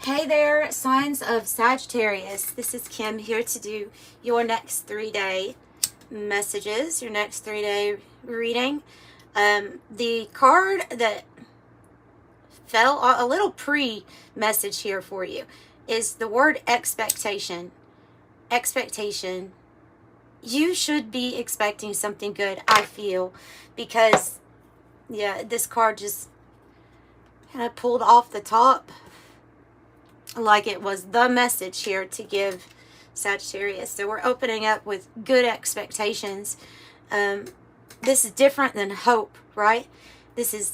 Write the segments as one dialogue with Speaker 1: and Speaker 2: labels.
Speaker 1: Hey there, signs of Sagittarius. This is Kim here to do your next 3-day messages, your next 3-day reading. The card that fell, a little pre-message here for you, is the word expectation. Expectation. You should be expecting something good, I feel, because, yeah, this card just kind of pulled off the top like it was the message here to give Sagittarius. So we're opening up with good expectations. This is different than hope, right? This is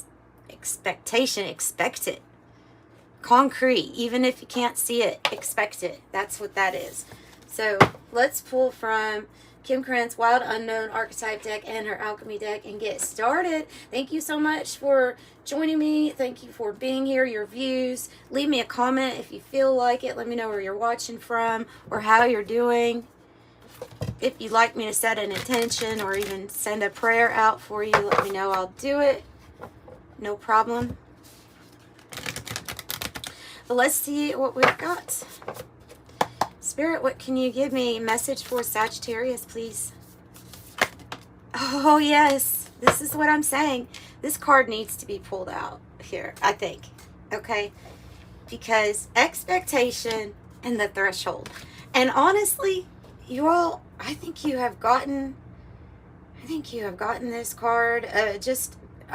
Speaker 1: expectation. Expect it. Concrete. Even if you can't see it, expect it. That's what that is. So let's pull from Kim Krans Wild Unknown archetype deck and her alchemy deck and get started. Thank you so much for joining me. Thank you for being here, your views. Leave me a comment if you feel like it. Let me know where you're watching from or how you're doing. If you'd like me to set an intention or even send a prayer out for you, let me know. I'll do it. No problem. But let's see what we've got. Spirit, what can you give me? Message for Sagittarius, please. Oh, yes. This is what I'm saying. This card needs to be pulled out here, I think. Okay? Because expectation and the threshold. And honestly, you all, I think you have gotten this card. I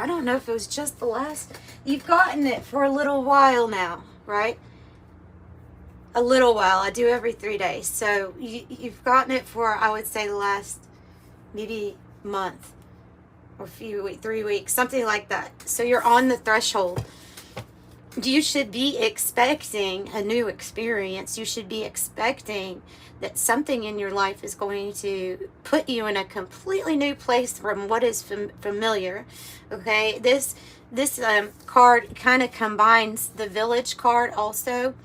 Speaker 1: don't know if it was just the last. You've gotten it for a little while now, right? A little while. I do every 3 days. So you've gotten it for, I would say, the last maybe month or 3 weeks, something like that. So you're on the threshold. You should be expecting a new experience. You should be expecting that something in your life is going to put you in a completely new place from what is familiar. Okay, this card kind of combines the village card also.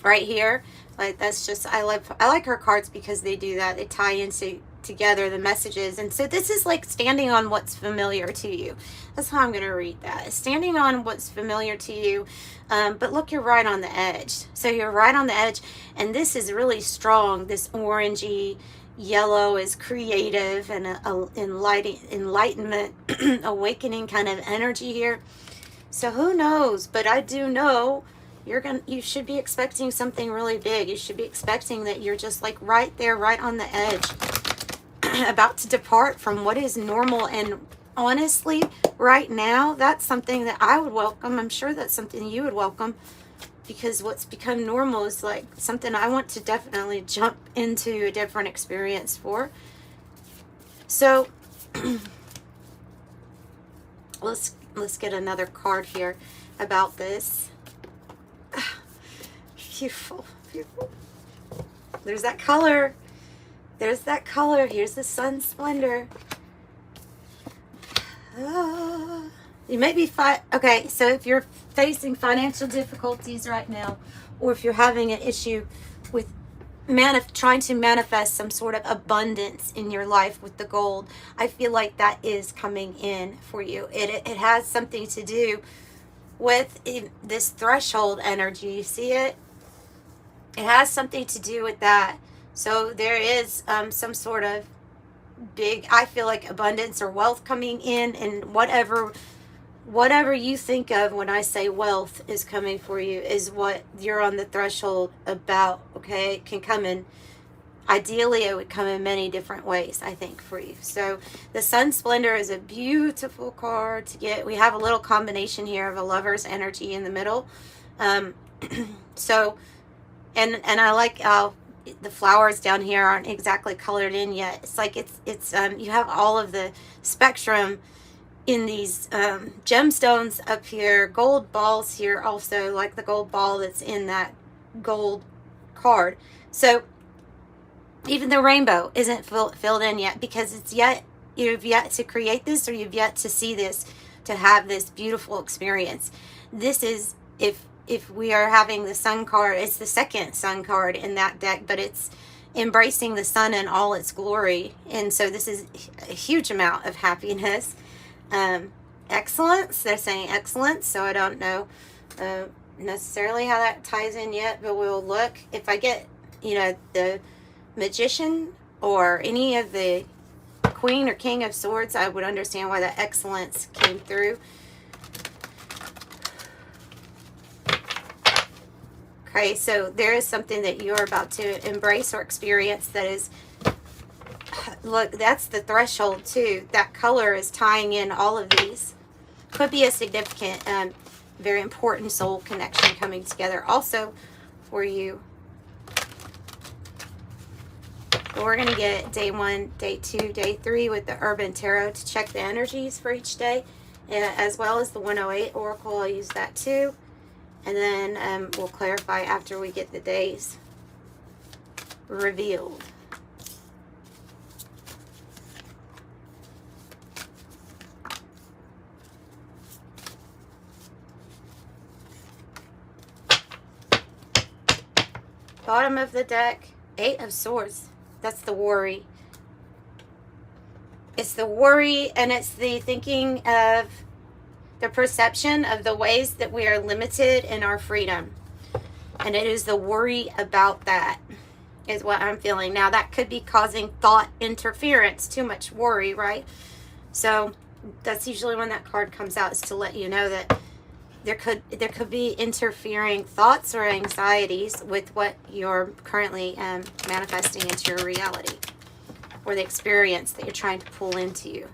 Speaker 1: Right here, like that's just, I like her cards because they do that. They tie into together the messages. And so this is like standing on what's familiar to you. That's how I'm going to read that. Standing on what's familiar to you. But look, you're right on the edge. So you're right on the edge. And this is really strong. This orangey yellow is creative and enlightenment, awakening kind of energy here. So who knows? But I do know you should be expecting something really big. You should be expecting that you're just like right there, right on the edge, about to depart from what is normal. And honestly, right now, that's something that I would welcome. I'm sure that's something you would welcome, because what's become normal is like something I want to definitely jump into a different experience for. So let's get another card here about this. Beautiful, beautiful. There's that color. There's that color. Here's the sun splendor. You may be okay, so if you're facing financial difficulties right now, or if you're having an issue with trying to manifest some sort of abundance in your life with the gold, I feel like that is coming in for you. It has something to do with this threshold energy. You see it? It has something to do with that. So there is some sort of big, I feel like, abundance or wealth coming in, and whatever you think of when I say wealth is coming for you is what you're on the threshold about. Okay, it can come in, ideally it would come in many different ways, I think, for you. So the sun splendor is a beautiful card to get. We have a little combination here of a lover's energy in the middle. So and I like how the flowers down here aren't exactly colored in yet. It's like it's you have all of the spectrum in these gemstones up here, gold balls here also, like the gold ball that's in that gold card. So even the rainbow isn't filled in yet, because you've yet to create this, or you've yet to see this, to have this beautiful experience. This is, if we are having the sun card, it's the second sun card in that deck, but it's embracing the sun in all its glory. And so this is a huge amount of happiness. Excellence, they're saying excellence. So I don't know Necessarily how that ties in yet, but we'll look. If I get, you know, the Magician or any of the Queen or King of Swords, I would understand why that excellence came through. Okay, so there is something that you're about to embrace or experience that is, look, that's the threshold too. That color is tying in all of these. Could be a significant, very important soul connection coming together also for you. We're going to get day 1, day 2, day 3 with the Urban Tarot to check the energies for each day, as well as the 108 Oracle. I'll use that too. And then we'll clarify after we get the days revealed. Bottom of the deck, 8 of Swords. That's the worry. It's the worry, and it's the thinking of the perception of the ways that we are limited in our freedom. And it is the worry about that is what I'm feeling. Now, that could be causing thought interference, too much worry, right? So that's usually when that card comes out, is to let you know that there could be interfering thoughts or anxieties with what you're currently manifesting into your reality, or the experience that you're trying to pull into you.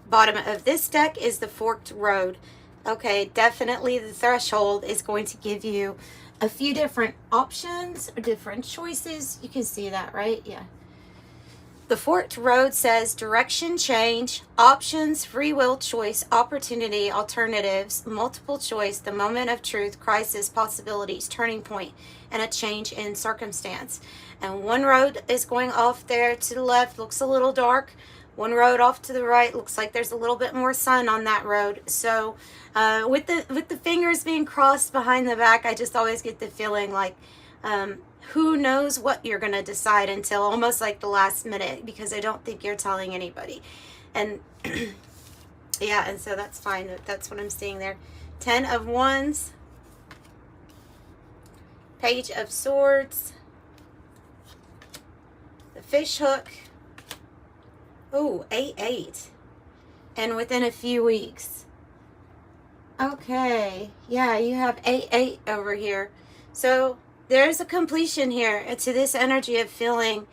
Speaker 1: Bottom of this deck is the Forked Road. Okay, definitely the threshold is going to give you a few different options or different choices. You can see that, right? Yeah. The Forked Road says direction change, options, free will choice, opportunity, alternatives, multiple choice, the moment of truth, crisis, possibilities, turning point, and a change in circumstance. And one road is going off there to the left, looks a little dark. One road off to the right, looks like there's a little bit more sun on that road. So with the fingers being crossed behind the back, I just always get the feeling like who knows what you're going to decide until almost like the last minute, because I don't think you're telling anybody. And yeah, and so that's fine. That's what I'm seeing there. 10 of Wands, Page of Swords, the Fish Hook. Oh, 8-8. And within a few weeks. Okay. Yeah, you have 8-8 over here. So there's a completion here to this energy of feeling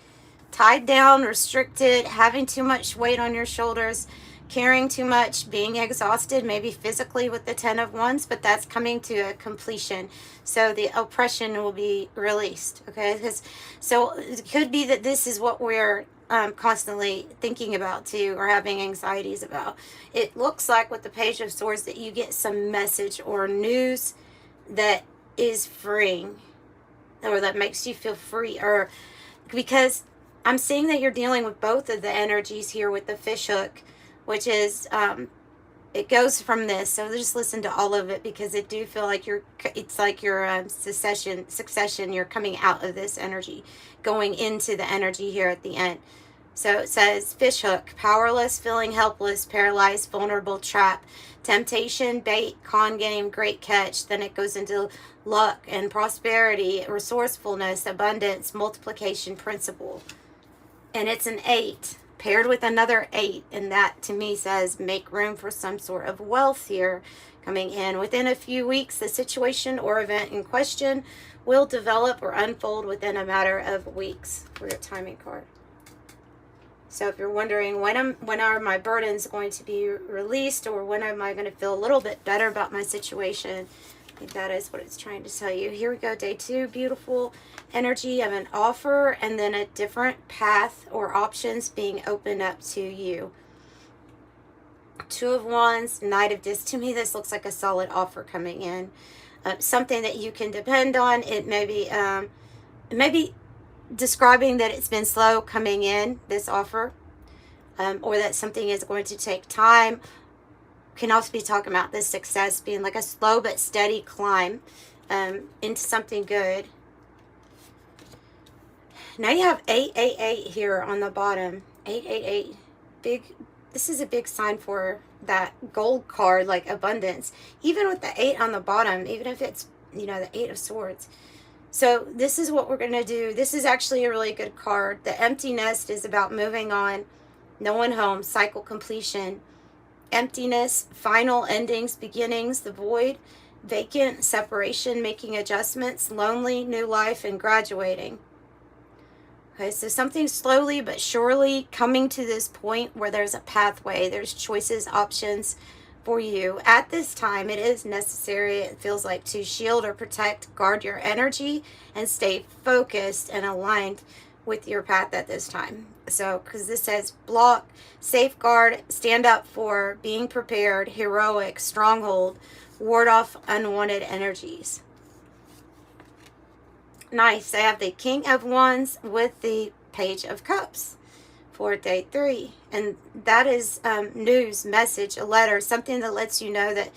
Speaker 1: tied down, restricted, having too much weight on your shoulders, carrying too much, being exhausted, maybe physically with the 10 of Wands, but that's coming to a completion. So the oppression will be released. Okay. So it could be that this is what we're constantly thinking about too, or having anxieties about. It looks like with the Page of Swords that you get some message or news that is freeing, or that makes you feel free, or because I'm seeing that you're dealing with both of the energies here with the Fish Hook, which is it goes from this. So just listen to all of it, because it do feel like it's like your succession. You're coming out of this energy, going into the energy here at the end. So it says Fish Hook, powerless, feeling helpless, paralyzed, vulnerable, trap, temptation, bait, con game, great catch. Then it goes into luck and prosperity, resourcefulness, abundance, multiplication, principle. And it's an 8 paired with another 8, and that to me says make room for some sort of wealth here coming in. Within a few weeks, the situation or event in question will develop or unfold within a matter of weeks for your timing card. So if you're wondering when are my burdens going to be released, or when am I going to feel a little bit better about my situation, I think that is what it's trying to tell you. Here we go, day 2, beautiful energy of an offer, and then a different path or options being opened up to you. 2 of Wands, Knight of Discs. To me, this looks like a solid offer coming in. Something that you can depend on. It may be describing that it's been slow coming in, this offer, or that something is going to take time. Can also be talking about this success being like a slow but steady climb, into something good. Now you have 888 here on the bottom. 888. Big. This is a big sign for that gold card, like abundance. Even with the 8 on the bottom, even if it's, you know, the 8 of swords. So this is what we're going to do. This is actually a really good card. The empty nest is about moving on. No one home. Cycle completion. Emptiness. Final endings. Beginnings. The void. Vacant. Separation. Making adjustments. Lonely. New life. And graduating. Okay, so something slowly but surely coming to this point where there's a pathway. There's choices, options for you. At this time, it is necessary, it feels like, to shield or protect, guard your energy, and stay focused and aligned with your path at this time. So, because this says block, safeguard, stand up for, being prepared, heroic, stronghold, ward off unwanted energies. Nice. I have the King of Wands with the Page of Cups for day 3. And that is news, message, a letter, something that lets you know that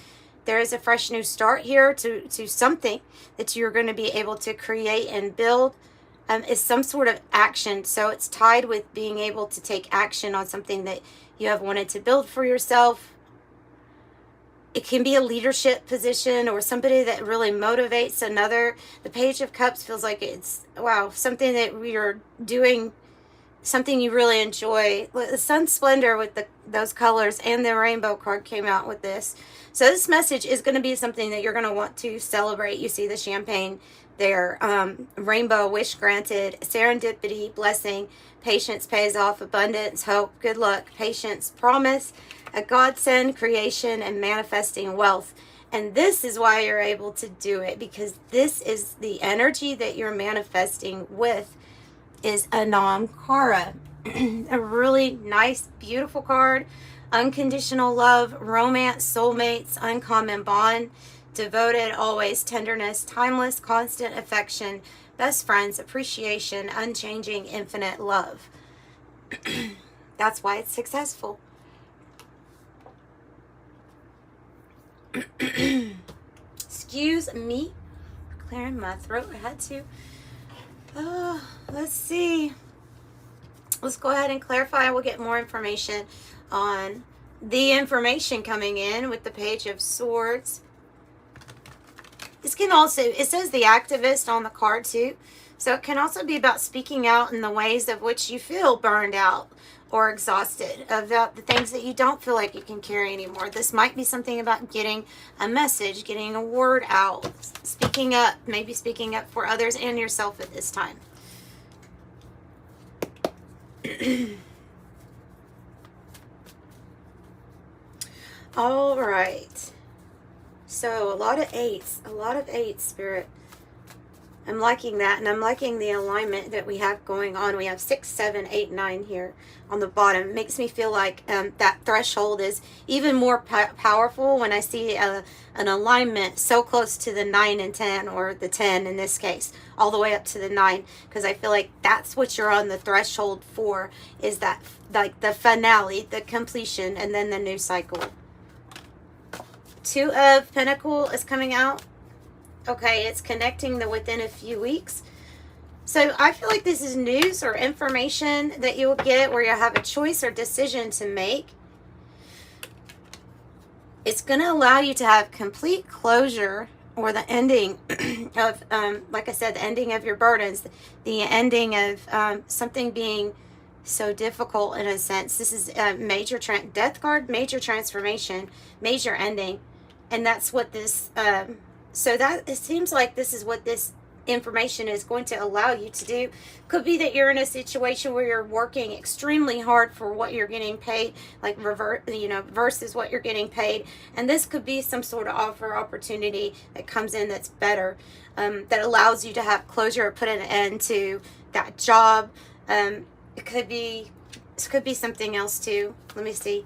Speaker 1: there is a fresh new start here to something that you're going to be able to create and build. Is some sort of action. So it's tied with being able to take action on something that you have wanted to build for yourself. It can be a leadership position or somebody that really motivates another. The Page of Cups feels like it's, wow, something that you're doing, something you really enjoy. The Sun Splendor with those colors and the Rainbow card came out with this. So this message is going to be something that you're going to want to celebrate. You see the champagne there. Rainbow, wish granted, serendipity, blessing, patience pays off, abundance, hope, good luck, patience, promise, a godsend, creation, and manifesting wealth. And this is why you're able to do it, because this is the energy that you're manifesting with, is Anam Cara. A really nice, beautiful card. Unconditional love, romance, soulmates, uncommon bond, devoted, always, tenderness, timeless, constant affection, best friends, appreciation, unchanging, infinite love. That's why it's successful. Excuse me, clearing my throat. I had to. Let's see. Let's go ahead and clarify. We'll get more information on the information coming in with the Page of Swords. This can also, it says the activist on the card too. So it can also be about speaking out in the ways of which you feel burned out or exhausted, about the things that you don't feel like you can carry anymore. This might be something about getting a message, getting a word out, speaking up, maybe speaking up for others and yourself at this time. All right. So a lot of eights, Spirit. I'm liking that, and I'm liking the alignment that we have going on. We have 6, 7, 8, 9 here on the bottom. It makes me feel like that threshold is even more powerful when I see an alignment so close to the 9 and 10, or the 10 in this case, all the way up to the 9, because I feel like that's what you're on the threshold for, is that, like, the finale, the completion, and then the new cycle. 2 of Pentacles is coming out. Okay, it's connecting the within a few weeks. So I feel like this is news or information that you will get where you have a choice or decision to make. It's going to allow you to have complete closure, or the ending of, like I said, the ending of your burdens, the ending of something being so difficult in a sense. This is a major death card, major transformation, major ending. And that's what this... So that, it seems like this is what this information is going to allow you to do. Could be that you're in a situation where you're working extremely hard for what you're getting paid, like versus what you're getting paid. And this could be some sort of offer opportunity that comes in that's better, that allows you to have closure or put an end to that job. This could be something else too. Let me see.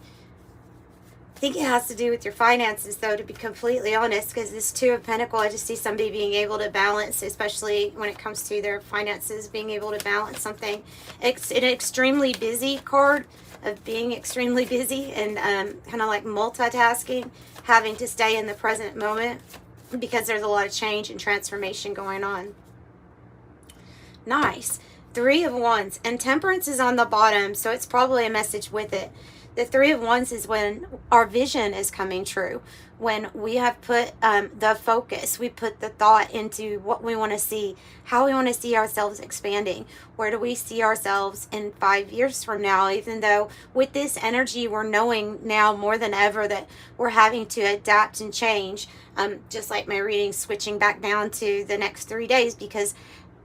Speaker 1: I think it has to do with your finances, though, to be completely honest, because this 2 of Pentacles, I just see somebody being able to balance, especially when it comes to their finances, being able to balance something. It's an extremely busy card of being extremely busy and kind of like multitasking, having to stay in the present moment. because there's a lot of change and transformation going on. Nice. Three of Wands. And Temperance is on the bottom, so it's probably a message with it. The Three of Wands is when our vision is coming true. When we have put the focus, we put the thought into what we want to see, how we want to see ourselves expanding. Where do we see ourselves in 5 years from now? Even though with this energy, we're knowing now more than ever that we're having to adapt and change. Just like my reading, switching back down to the next 3 days, because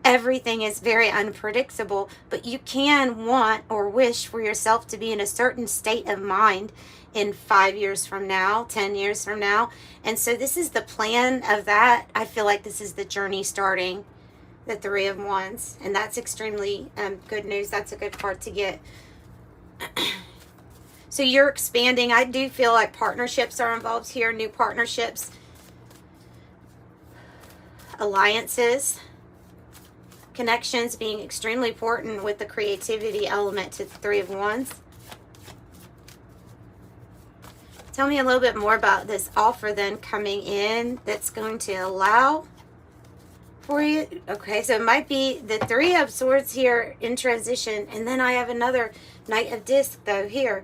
Speaker 1: everything is very unpredictable, but you can want or wish for yourself to be in a certain state of mind in 5 years from now, 10 years from now. And so this is the plan of that. I feel like this is the journey starting, the Three of Wands. And that's extremely good news. That's a good card to get. So you're expanding. I do feel like partnerships are involved here, new partnerships, alliances, connections being extremely important with the creativity element to the Three of Wands. Tell me a little bit more about this offer then coming in that's going to allow for you. Okay, so it might be the Three of Swords here in transition, and then I have another Knight of Disc though here.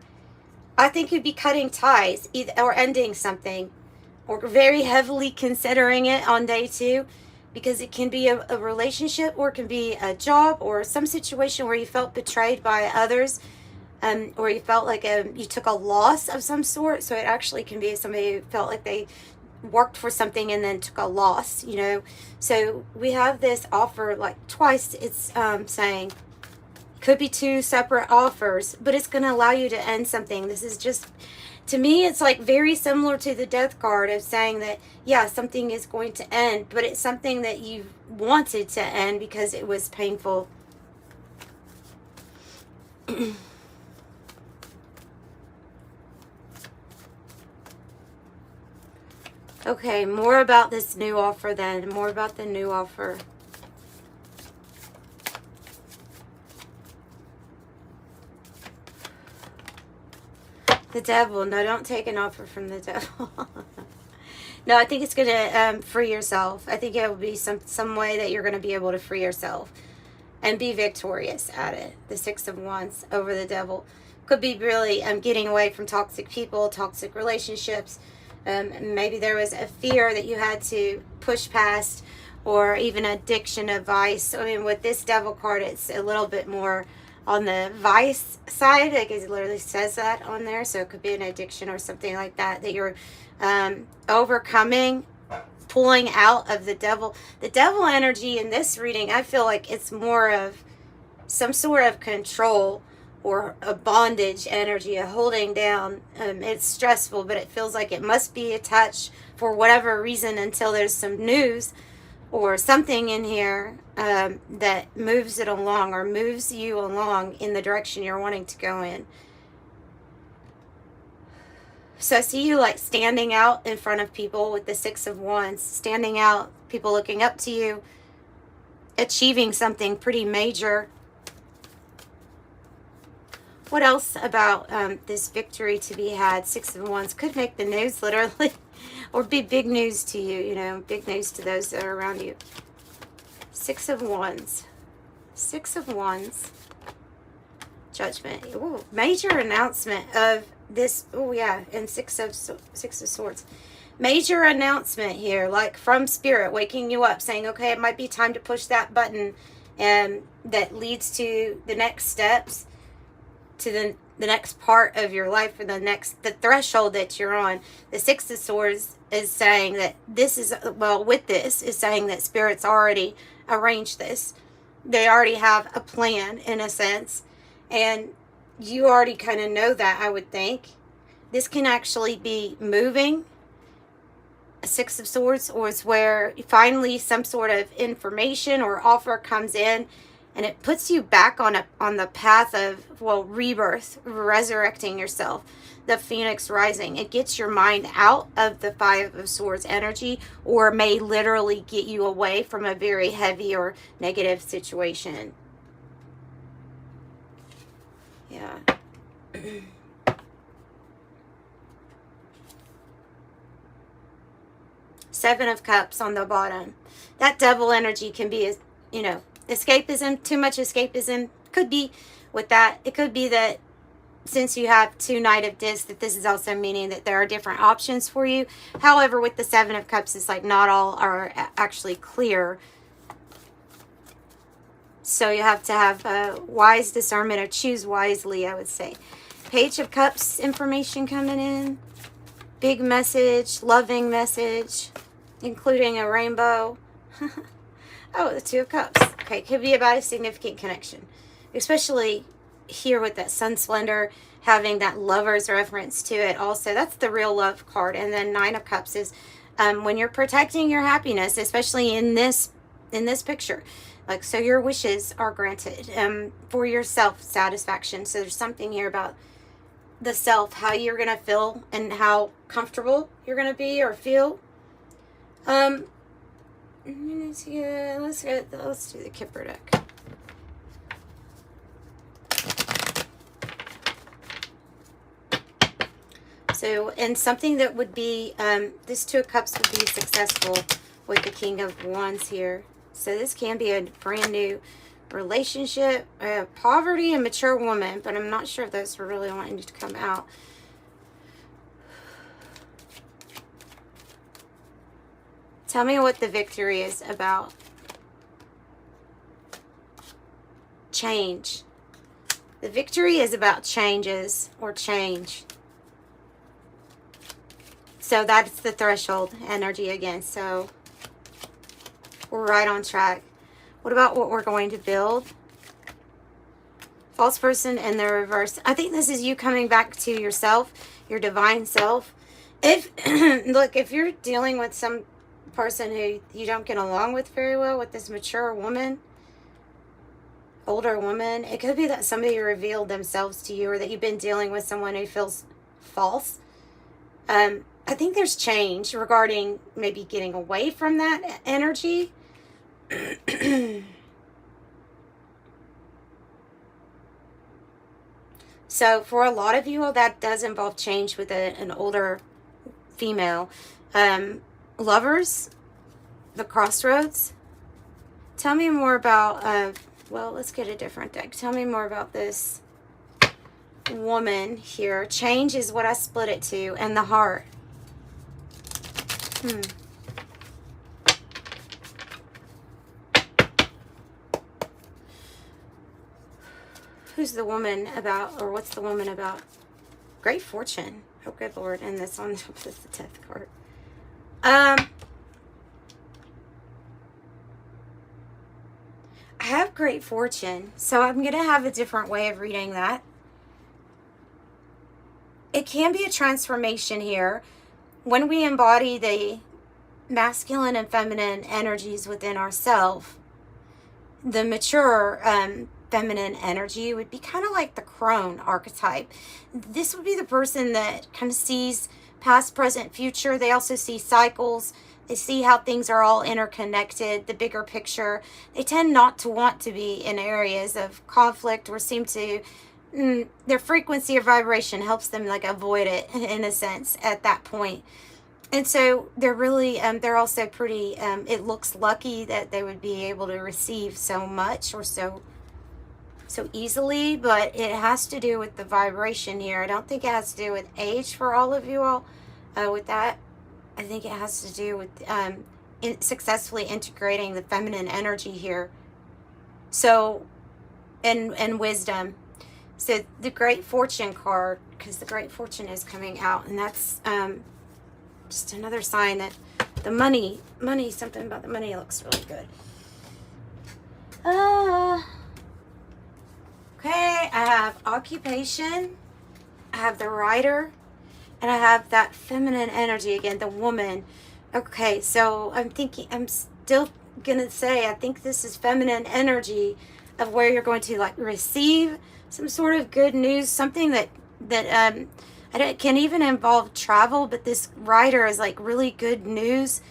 Speaker 1: I think you'd be cutting ties or ending something, or very heavily considering it on day 2. Because it can be a relationship, or it can be a job, or some situation where you felt betrayed by others, or you felt like you took a loss of some sort. So it actually can be somebody who felt like they worked for something and then took a loss, you know. So we have this offer like twice. It's saying could be 2 separate offers, but it's going to allow you to end something. This is just, to me, it's like very similar to the Death card of saying that, yeah, something is going to end, but it's something that you wanted to end because it was painful. Okay, more about this new offer then. More about the new offer. The Devil. No, don't take an offer from the Devil. No, I think it's going to free yourself. I think it will be some way that you're going to be able to free yourself and be victorious at it. The Six of Wands over the Devil. Could be really getting away from toxic people, toxic relationships. Maybe there was a fear that you had to push past, or even addiction of vice. I mean, with this Devil card, it's a little bit more on the vice side. Like it literally says that on there. So it could be an addiction or something like that that you're overcoming, pulling out of the Devil. The Devil energy in this reading, I feel like it's more of some sort of control or a bondage energy, a holding down. It's stressful, but it feels like it must be attached for whatever reason until there's some news or something in here that moves it along, or moves you along in the direction you're wanting to go in. So I see you like standing out in front of people with the Six of Wands, standing out, people looking up to you, achieving something pretty major. What else about this victory to be had? Six of Wands could make the news literally, or be big news to you, you know, big news to those that are around you. Six of Wands. Six of Wands. Judgment. Ooh, major announcement of this. Oh yeah, and Six of Swords. Major announcement here, like from Spirit, waking you up, saying, okay, it might be time to push that button, and that leads to the next steps, to the next part of your life, or the threshold that you're on. The Six of Swords is saying that this is, well, with this is saying that Spirit's already arranged this. They already have a plan in a sense, and you already kind of know that, I would think. This can actually be moving. A Six of Swords, or it's where finally some sort of information or offer comes in, and it puts you back on the path of, well, rebirth, resurrecting yourself, the phoenix rising. It gets your mind out of the Five of Swords energy, or may literally get you away from a very heavy or negative situation. Yeah. Seven of Cups on the bottom. That double energy can be, you know, escapism, too much escapism. Could be with that. It could be that since you have 2 Knight of Discs, that this is also meaning that there are different options for you. However, with the Seven of Cups, it's like not all are actually clear. So you have to have wise discernment, or choose wisely, I would say. Page of Cups information coming in. Big message, loving message, including a rainbow. Oh, the Two of Cups. Okay, could be about a significant connection. Especially here with that Sun Splendor, having that lover's reference to it also. That's the real love card. And then Nine of Cups is when you're protecting your happiness, especially in this picture. Like, so your wishes are granted for your self-satisfaction. So there's something here about the self, how you're going to feel and how comfortable you're going to be or feel. Let's do the Kipper deck. So, and something that would be, this Two of Cups would be successful with the King of Wands here. So this can be a brand new relationship, poverty, and mature woman, but I'm not sure if those are really wanting to come out. Tell me what the victory is about. Change. The victory is about changes or change. So that's the threshold energy again. So we're right on track. What about what we're going to build? False person in the reverse. I think this is you coming back to yourself, your divine self. If, look, if you're dealing with some person who you don't get along with very well, with this mature woman, older woman, it could be that somebody revealed themselves to you, or that you've been dealing with someone who feels false. I think there's change regarding maybe getting away from that energy. So for a lot of you, that does involve change with an older female. Lovers, the crossroads. Tell me more about, well, let's get a different deck. Tell me more about this woman here. Change is what I split it to, and the heart. Who's the woman about, or what's the woman about? Great fortune. Oh, good Lord. And this on top of the 10th card. I have great fortune, so I'm going to have a different way of reading that. It can be a transformation here. When we embody the masculine and feminine energies within ourselves, the mature feminine energy would be kind of like the crone archetype. This would be the person that kind of sees past, present, future. They also see cycles. They see how things are all interconnected, the bigger picture. They tend not to want to be in areas of conflict, or seem to, their frequency or vibration helps them like avoid it in a sense at that point. And so they're really, they're also pretty, it looks lucky that they would be able to receive so much or so easily, but it has to do with the vibration here. I don't think it has to do with age for all of you all with that. I think it has to do with successfully integrating the feminine energy here. So, and wisdom. So the Great Fortune card, because the Great Fortune is coming out, and that's just another sign that the money, something about the money looks really good. Okay, I have occupation, I have the Rider, and I have that feminine energy again, the woman. Okay, so I'm still gonna say, I think this is feminine energy of where you're going to like receive some sort of good news, something that it can even involve travel, but this Rider is like really good news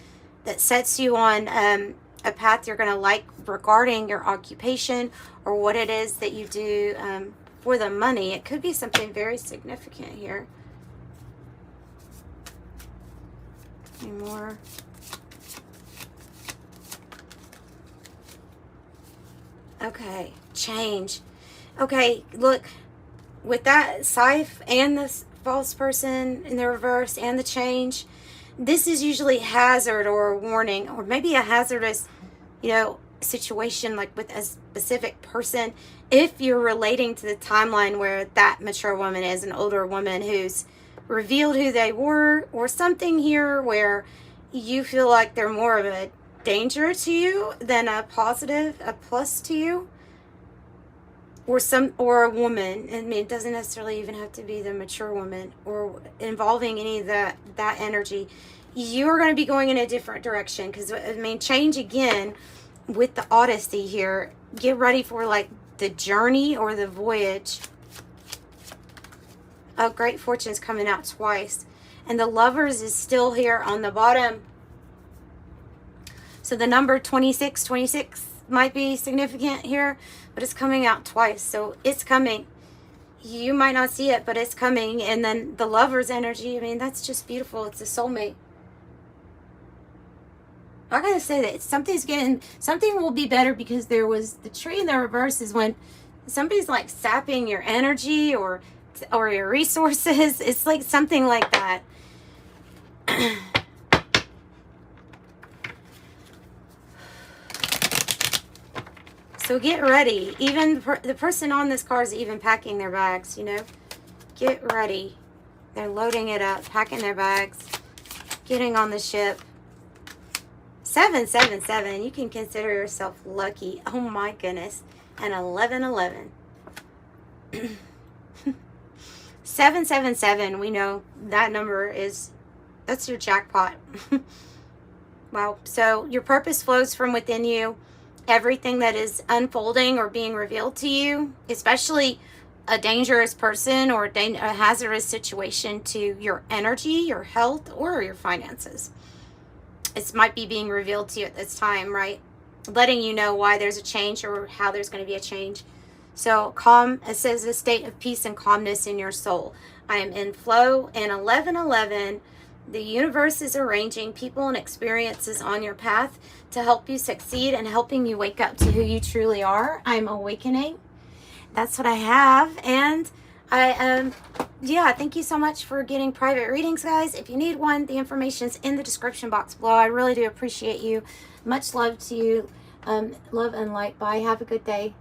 Speaker 1: that sets you on a path you're gonna like regarding your occupation or what it is that you do for the money. It could be something very significant here. Any more? Okay, change. Okay, look, with that Scythe and the false person in the reverse and the change, this is usually hazard or a warning, or maybe a hazardous, situation, like with a specific person. If you're relating to the timeline where that mature woman is an older woman who's revealed who they were, or something here where you feel like they're more of a danger to you than a positive, a plus to you, or a woman. I mean, it doesn't necessarily even have to be the mature woman, or involving any of that energy. You're going to be going in a different direction, because I mean, change again with the Odyssey here. Get ready for like the journey or the voyage. Oh, great fortune's coming out twice, and the Lovers is still here on the bottom. So the number 26 might be significant here, but it's coming out twice. So it's coming. You might not see it, but it's coming. And then the Lover's energy, I mean, that's just beautiful. It's a soulmate. I gotta say that something will be better, because there was the tree in the reverse is when somebody's like sapping your energy or your resources. It's like something like that. So get ready. Even the person on this car is even packing their bags, Get ready. They're loading it up, packing their bags, getting on the ship. 777, you can consider yourself lucky. Oh my goodness. And 1111. 777, we know that number that's your jackpot. Wow. So your purpose flows from within you. Everything that is unfolding or being revealed to you, especially a dangerous person or a hazardous situation to your energy, your health, or your finances. It might be being revealed to you at this time, right? Letting you know why there's a change or how there's going to be a change. So calm, it says a state of peace and calmness in your soul. I am in flow. And 1111, the universe is arranging people and experiences on your path to help you succeed and helping you wake up to who you truly are. I'm awakening. That's what I have. And thank you so much for getting private readings, guys. If you need one, the information's in the description box below. I really do appreciate you. Much love to you. Love and light. Bye. Have a good day.